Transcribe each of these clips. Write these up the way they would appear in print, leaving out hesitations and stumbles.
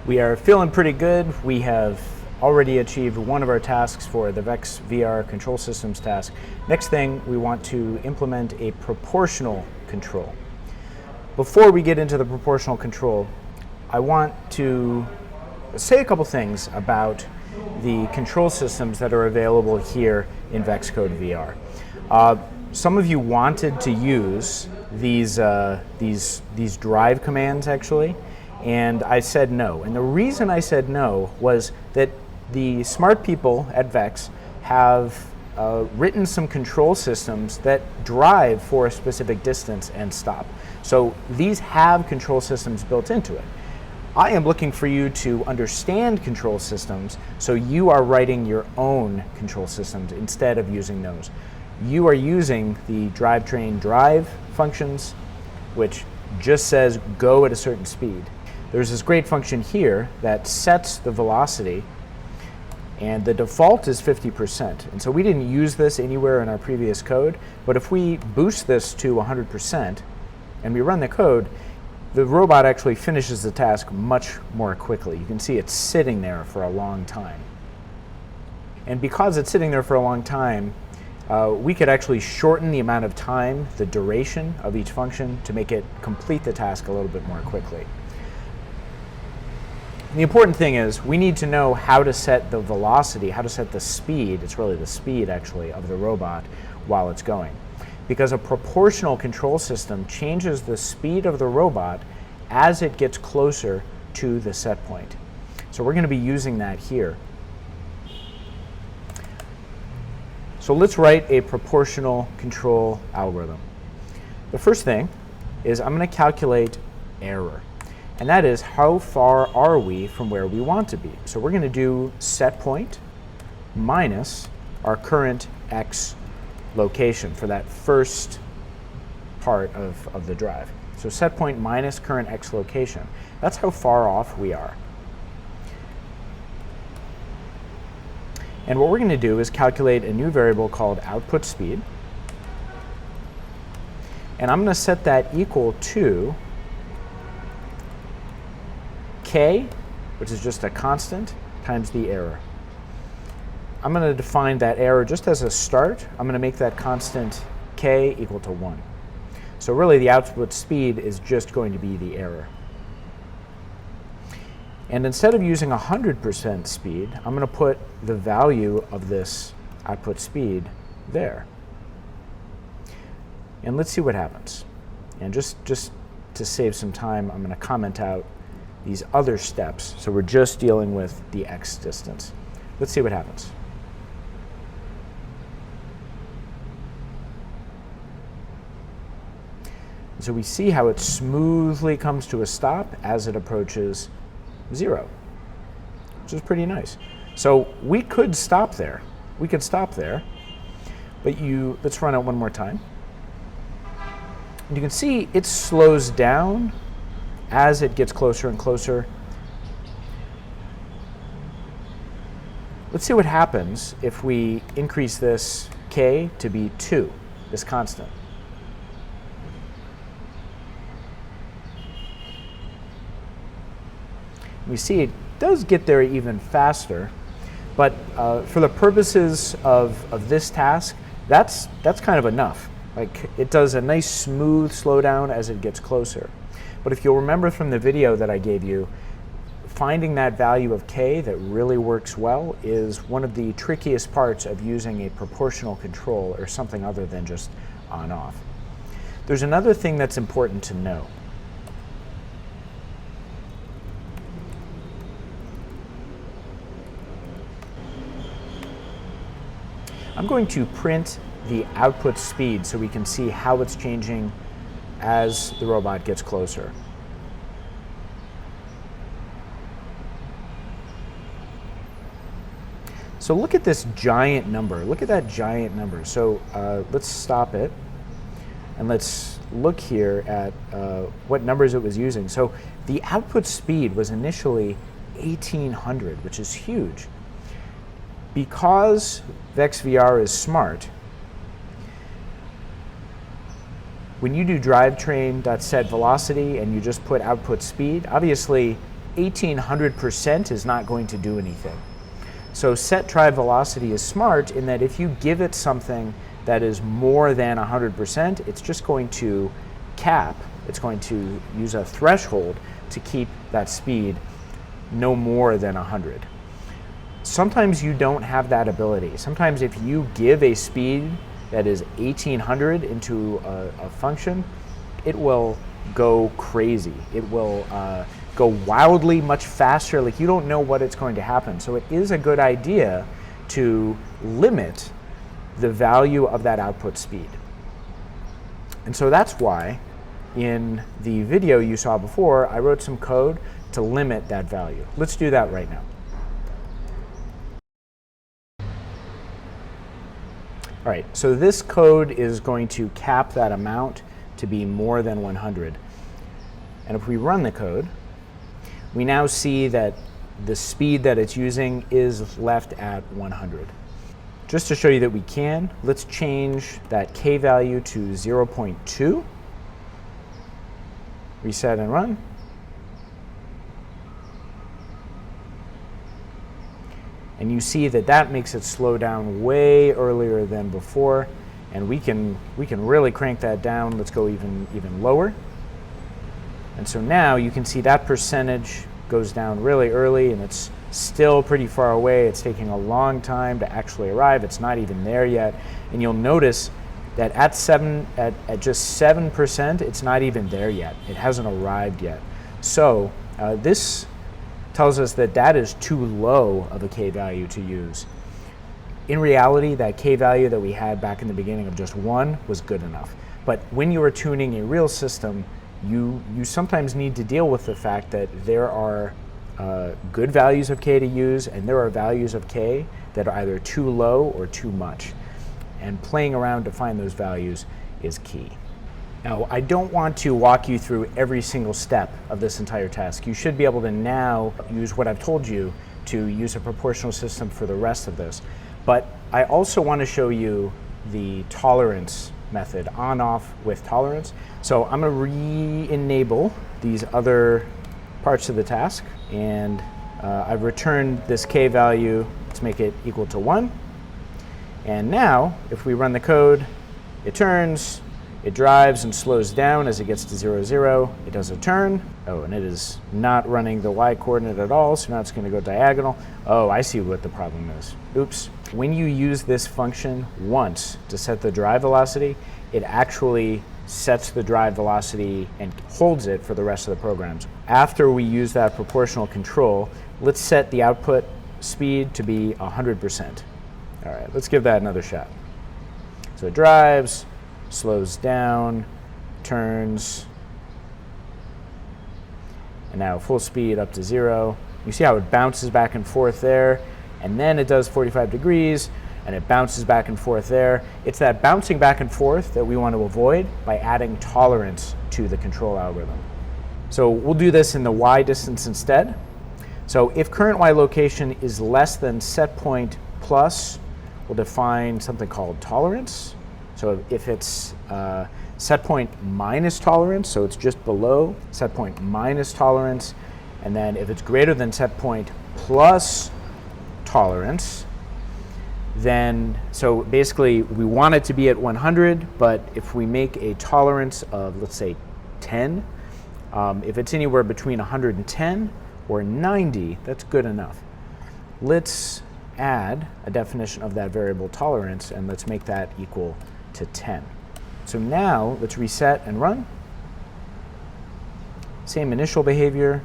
We are feeling pretty good. We have already achieved one of our tasks for the VEX VR control systems task. Next thing, we want to implement a proportional control. Before we get into the proportional control, I want to say a couple things about the control systems that are available here in VEX Code VR. Some of you wanted to use these drive commands actually, and I said no. And the reason I said no was that the smart people at VEX have written some control systems that drive for a specific distance and stop. So these have control systems built into it. I am looking for you to understand control systems, so you are writing your own control systems instead of using those. You are using the drivetrain drive functions, which just says go at a certain speed. There's this great function here that sets the velocity, and the default is 50%. And so we didn't use this anywhere in our previous code, but if we boost this to 100% and we run the code, the robot actually finishes the task much more quickly. You can see it's sitting there for a long time. And because it's sitting there for a long time, we could actually shorten the amount of time, the duration of each function, to make it complete the task a little bit more quickly. The important thing is we need to know how to set the velocity, how to set the speed, it's really the speed actually, of the robot while it's going. Because a proportional control system changes the speed of the robot as it gets closer to the set point. So we're going to be using that here. So let's write a proportional control algorithm. The first thing is I'm going to calculate error. And that is how far are we from where we want to be. So we're going to do set point minus our current x location for that first part of the drive. So set point minus current x location. That's how far off we are. And what we're going to do is calculate a new variable called output speed. And I'm going to set that equal to k, which is just a constant, times the error. I'm going to define that error just as a start. I'm going to make that constant k equal to 1. So really the output speed is just going to be the error. And instead of using 100% speed, I'm going to put the value of this output speed there. And let's see what happens. And just to save some time, I'm going to comment out these other steps. So we're just dealing with the x distance. Let's see what happens. So we see how it smoothly comes to a stop as it approaches 0, which is pretty nice. So we could stop there. We could stop there, but let's run it one more time. And you can see it slows down as it gets closer and closer. Let's see what happens if we increase this k to be 2, this constant. We see it does get there even faster, but for the purposes of this task, that's kind of enough. Like, it does a nice smooth slowdown as it gets closer. But if you'll remember from the video that I gave you, finding that value of k that really works well is one of the trickiest parts of using a proportional control or something other than just on-off. There's another thing that's important to know. I'm going to print the output speed so we can see how it's changing as the robot gets closer. So look at this giant number. Look at that giant number. So let's stop it and let's look here at what numbers it was using. So the output speed was initially 1800, which is huge. Because VEX VR is smart, when you do drivetrain.setVelocity and you just put output speed, obviously 1800% is not going to do anything. So set drive velocity is smart in that if you give it something that is more than 100%, it's just going to cap, it's going to use a threshold to keep that speed no more than 100. Sometimes you don't have that ability. Sometimes if you give a speed that is 1800 into a function, it will go crazy. It will go wildly much faster, like you don't know what it's going to happen. So it is a good idea to limit the value of that output speed. And so that's why in the video you saw before, I wrote some code to limit that value. Let's do that right now. All right, so this code is going to cap that amount to be more than 100. And if we run the code, we now see that the speed that it's using is left at 100. Just to show you that we can, let's change that k value to 0.2. Reset and run. And you see that that makes it slow down way earlier than before. And we can really crank that down. Let's go even lower. And so now you can see that percentage goes down really early, and it's still pretty far away. It's taking a long time to actually arrive. It's not even there yet. And you'll notice that at just 7%, it's not even there yet. It hasn't arrived yet. So this tells us that that is too low of a k value to use. In reality, that k value that we had back in the beginning of just 1 was good enough. But when you are tuning a real system, you sometimes need to deal with the fact that there are good values of k to use, and there are values of k that are either too low or too much. And playing around to find those values is key. Now, I don't want to walk you through every single step of this entire task. You should be able to now use what I've told you to use a proportional system for the rest of this. But I also want to show you the tolerance method, on-off with tolerance. So I'm going to re-enable these other parts of the task, and I've returned this k value to make it equal to 1. And now, if we run the code, it turns, it drives and slows down as it gets to 0, 0. It does a turn. Oh, and it is not running the y coordinate at all, so now it's going to go diagonal. Oh, I see what the problem is. Oops. When you use this function once to set the drive velocity, it actually sets the drive velocity and holds it for the rest of the programs. After we use that proportional control, let's set the output speed to be 100%. All right, let's give that another shot. So it drives, slows down, turns, and now full speed up to 0. You see how it bounces back and forth there, and then it does 45 degrees, and it bounces back and forth there. It's that bouncing back and forth that we want to avoid by adding tolerance to the control algorithm. So we'll do this in the y distance instead. So if current y location is less than set point plus, we'll define something called tolerance. So if it's set point minus tolerance, so it's just below set point minus tolerance, and then if it's greater than set point plus tolerance, then, so basically we want it to be at 100, but if we make a tolerance of, let's say, 10, if it's anywhere between 110 or 90, that's good enough. Let's add a definition of that variable tolerance, and let's make that equal to 10. So now let's reset and run. Same initial behavior.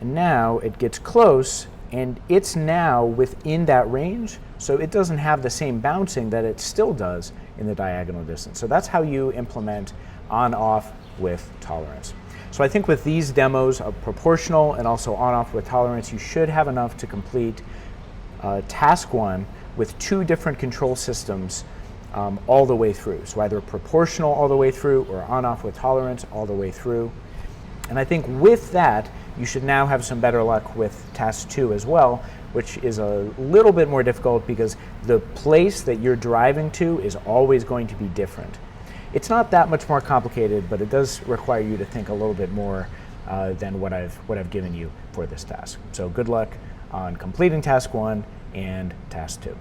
And now it gets close, and it's now within that range, so it doesn't have the same bouncing that it still does in the diagonal distance. So that's how you implement on-off with tolerance. So I think with these demos of proportional and also on-off with tolerance, you should have enough to complete task 1 with 2 different control systems all the way through. So either proportional all the way through or on-off with tolerance all the way through. And I think with that, you should now have some better luck with task 2 as well, which is a little bit more difficult because the place that you're driving to is always going to be different. It's not that much more complicated, but it does require you to think a little bit more than what I've given you for this task. So good luck on completing task 1 and task 2.